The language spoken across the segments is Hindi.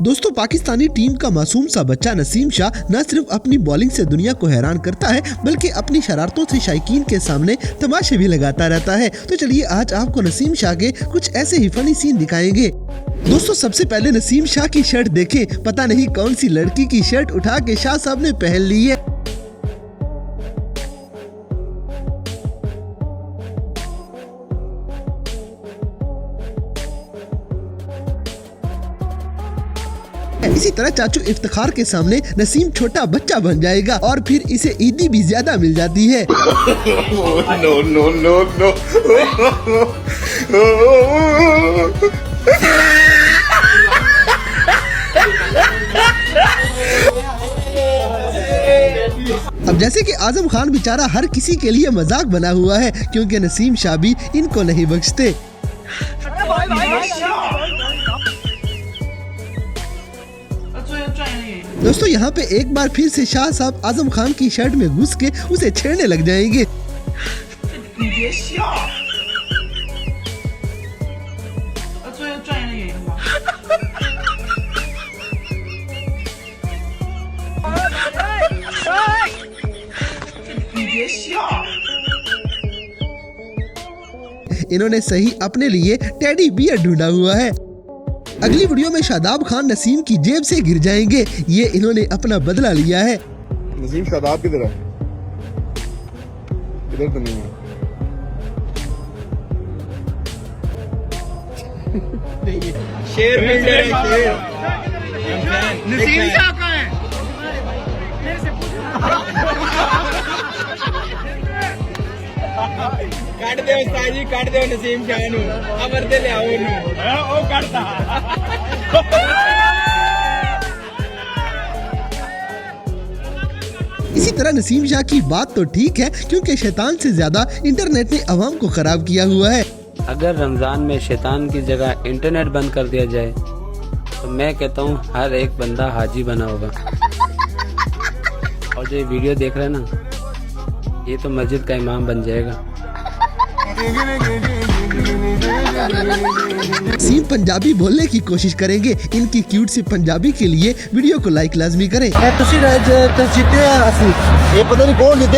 दोस्तों पाकिस्तानी टीम का मासूम सा बच्चा नसीम शाह न सिर्फ अपनी बॉलिंग से दुनिया को हैरान करता है बल्कि अपनी शरारतों से शायकीन के सामने तमाशे भी लगाता रहता है। तो चलिए आज आपको नसीम शाह के कुछ ऐसे ही फनी सीन दिखाएंगे। दोस्तों सबसे पहले नसीम शाह की शर्ट देखें, पता नहीं कौन सी लड़की की शर्ट उठा के शाह साहब ने पहन ली है। इसी तरह चाचू इफ्तिखार के सामने नसीम छोटा बच्चा बन जाएगा और फिर इसे ईदी भी ज्यादा मिल जाती है। No no no no. अब जैसे कि आजम खान बेचारा हर किसी के लिए मजाक बना हुआ है क्योंकि नसीम शाह भी इनको नहीं बख्शते। दोस्तों यहाँ पे एक बार फिर से शाह साहब आजम खान की शर्ट में घुस के उसे छेड़ने लग जाएंगे। इन्होंने सही अपने लिए टेडी बियर ढूंढा हुआ है। अगली वीडियो में शादाब खान नसीम की जेब से गिर जाएंगे। ये इन्होंने अपना बदला लिया है। नसीम शादाब किधर है? इधर तो नहीं है। शेर बिल्डर है, शेर। नसीम शाह कहाँ है? काट दे उस्ताद जी, काट दे नसीम शाह नू, अमर दे ले आओ नू। ओ काटता। इसी तरह नसीम शाह की बात तो ठीक है क्योंकि शैतान से ज्यादा इंटरनेट ने अवाम को खराब किया हुआ है। अगर रमजान में शैतान की जगह इंटरनेट बंद कर दिया जाए तो मैं कहता हूँ हर एक बंदा हाजी बना होगा। और जो वीडियो देख रहे हैं ना, ये तो मस्जिद का इमाम बन जाएगा। नसीम पंजाबी बोलने की कोशिश करेंगे। इनकी क्यूट सी पंजाबी के लिए वीडियो को लाइक लाजमी करें। पता नहीं कौन जीते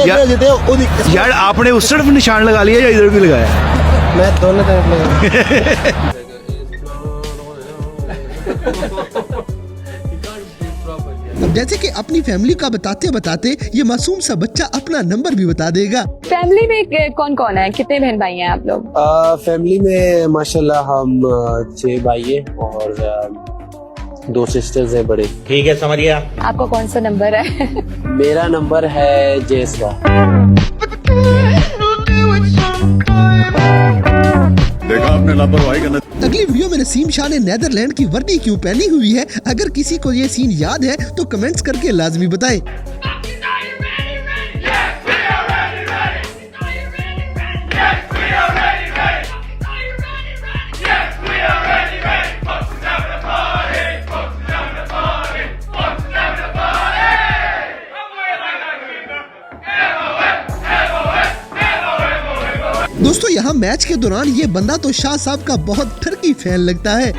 यार आपने उस तरफ निशान लगा लिया या इधर भी लगाया? मैं दोनों तरफ लगा। अब जैसे कि अपनी फैमिली का बताते बताते ये मासूम सा बच्चा अपना नंबर भी बता देगा। फैमिली में कौन कौन है, कितने बहन भाई हैं आप लोग? फैमिली में माशाल्लाह हम 6 भाई हैं और 2 सिस्टर्स हैं बड़े। ठीक है, समझ गया। आपका कौन सा नंबर है? मेरा नंबर है जैसवा। देखा आपने लापरवाही करना। अगली वीडियो में नसीम शाह ने नेदरलैंड की वर्दी क्यों पहनी हुई है? अगर किसी को ये सीन याद है तो कमेंट्स करके लाजमी बताएं। दोस्तों यहाँ मैच के दौरान ये बंदा तो शाह साहब का बहुत ठरकी फैन लगता है।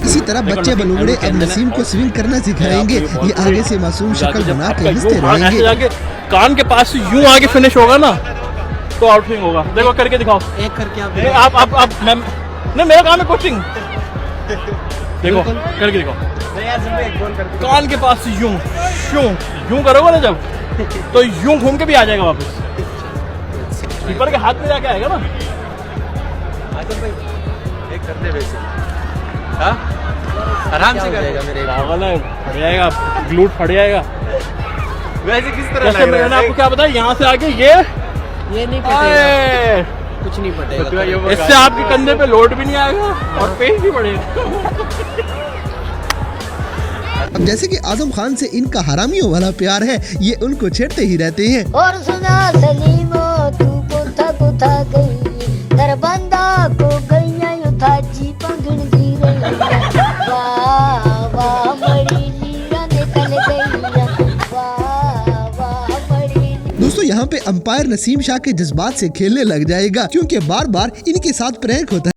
इसी तरह बच्चे बलूंगड़े अब नसीम को स्विंग करना सिखाएंगे। ये आगे से मासूम शक्ल बना के हंसते रहेंगे। कान के पास यूं आगे फिनिश होगा ना तो आउटस्विंग होगा। देखो करके दिखाओ। एक करके आप नहीं, मेरा काम है कोचिंग। देखो करके दिखाओ। कान के पास यूं यूं यूं करोगे ना जब, तो यूं घूम के भी आ जाएगा वापस। कीपर के हाथ में जाके आएगा ना। एक कर दे वैसे। हाँ? आराम से कर देगा मेरे। पागल है, फट जाएगा, ग्लूट फट जाएगा। वैसे किस तरह जैसे मैंने आपको क्या बताया, यहाँ से आगे ये नहीं पटेगा, कुछ नहीं पटेगा। इससे आपके कंधे पे लोड भी नहीं आएगा और पेन भी बढ़ेगा। अब जैसे कि आजम खान से इनका हरामियों वाला प्यार है, ये उनको छेड़ते ही रहते हैं। और सुना सलीमो तू कोथा गई दरबंदा को गई था जी पंगण दी रही। यहाँ पे अंपायर नसीम शाह के जज्बात से खेलने लग जाएगा, क्योंकि बार बार इनके साथ प्रैंक होता है।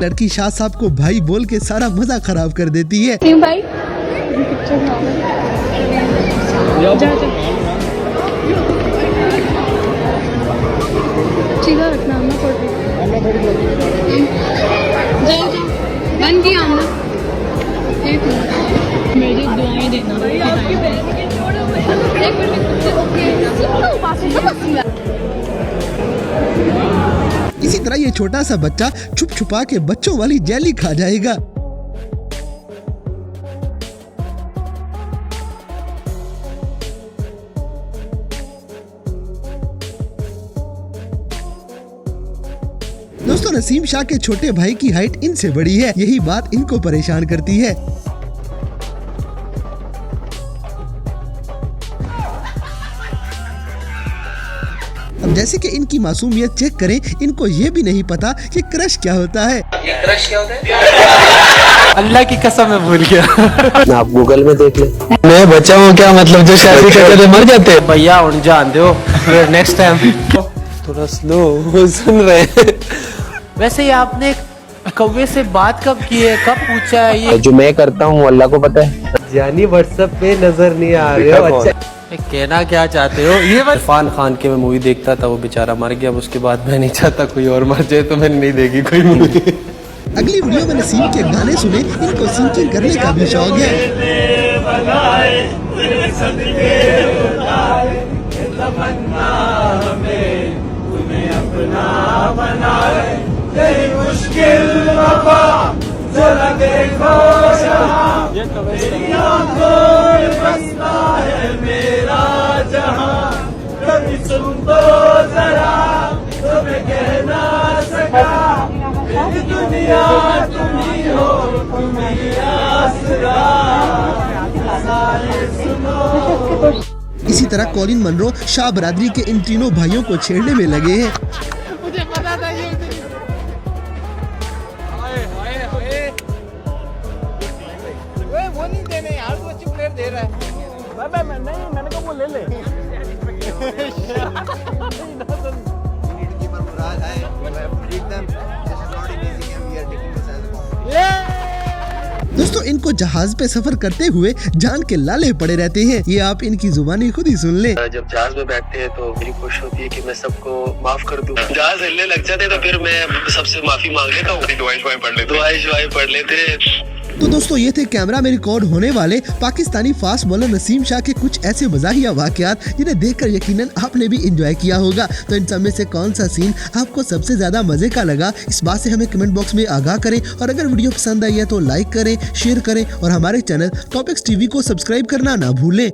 लड़की शाह साहब को भाई बोल के सारा मजा खराब कर देती है। क्यों भाई? सीधा रखना आमना पड़ बन गया आमना। एक मिनट मेरी दुआएं देना। इसी तरह ये छोटा सा बच्चा छुप छुपा के बच्चों वाली जेली खा जाएगा। दोस्तों, नसीम शाह के छोटे भाई की हाइट इनसे बड़ी है, यही बात इनको परेशान करती है। अब जैसे कि इनकी मासूमियत चेक करें, इनको ये भी नहीं पता कि क्रश क्या होता है। ये क्रश क्या होता है? अल्लाह की कसम मैं भूल गया। आप गूगल में देख ले। मैं बच्चा हूँ क्या, मतलब जो शादी करके मर जाते हैं। भैया उन जान दो, फिर नेक्स्ट टाइम थोड़ा स्लो सुन रहे। वैसे ही आपने कौवे से बात कब की है, कब पूछा है ये? जो मैं करता हूँ अल्लाह को पता है। जानी व्हाट्सएप पे नजर नहीं आ रहे हो। अच्छा कहना क्या चाहते हो? ये इरफान खान के मैं मूवी देखता था, वो बेचारा मर गया। अब उसके बाद मैं नहीं चाहता कोई और मर जाए, तो मैंने नहीं देखी कोई मूवी। अगली वीडियो में नसीम के गाने सुने, इनको सिंगिंग करने का भी शौक है। इसी तरह कॉलिन मनरो शाह बरादरी के इन तीनों भाइयों को छेड़ने में लगे हैं। मुझे पता था ये वो नहीं देने यार, वो अच्छी प्लेयर दे रहा है। मैं नहीं, मैंने कहा वो ले ले। दोस्तों, इनको जहाज पे सफर करते हुए जान के लाले पड़े रहते हैं। ये आप इनकी जुबानी खुद ही सुन लें। जब जहाज में बैठते हैं तो मेरी कोशिश होती है कि मैं सबको माफ कर दूं। जहाज हिलने लग जाते तो फिर मैं सबसे माफी मांग लेता हूँ। दुआएं पढ़ लेते। तो दोस्तों, ये थे कैमरा में रिकॉर्ड होने वाले पाकिस्तानी फास्ट बॉलर नसीम शाह के कुछ ऐसे मजाहिया वाकयात, जिन्हें देखकर यकीनन आपने भी एंजॉय किया होगा। तो इन सब में से कौन सा सीन आपको सबसे ज्यादा मजे का लगा, इस बात से हमें कमेंट बॉक्स में आगाह करें। और अगर वीडियो पसंद आई है तो लाइक करें, शेयर करें और हमारे चैनल टॉपिक्स टीवी को सब्सक्राइब करना ना भूलें।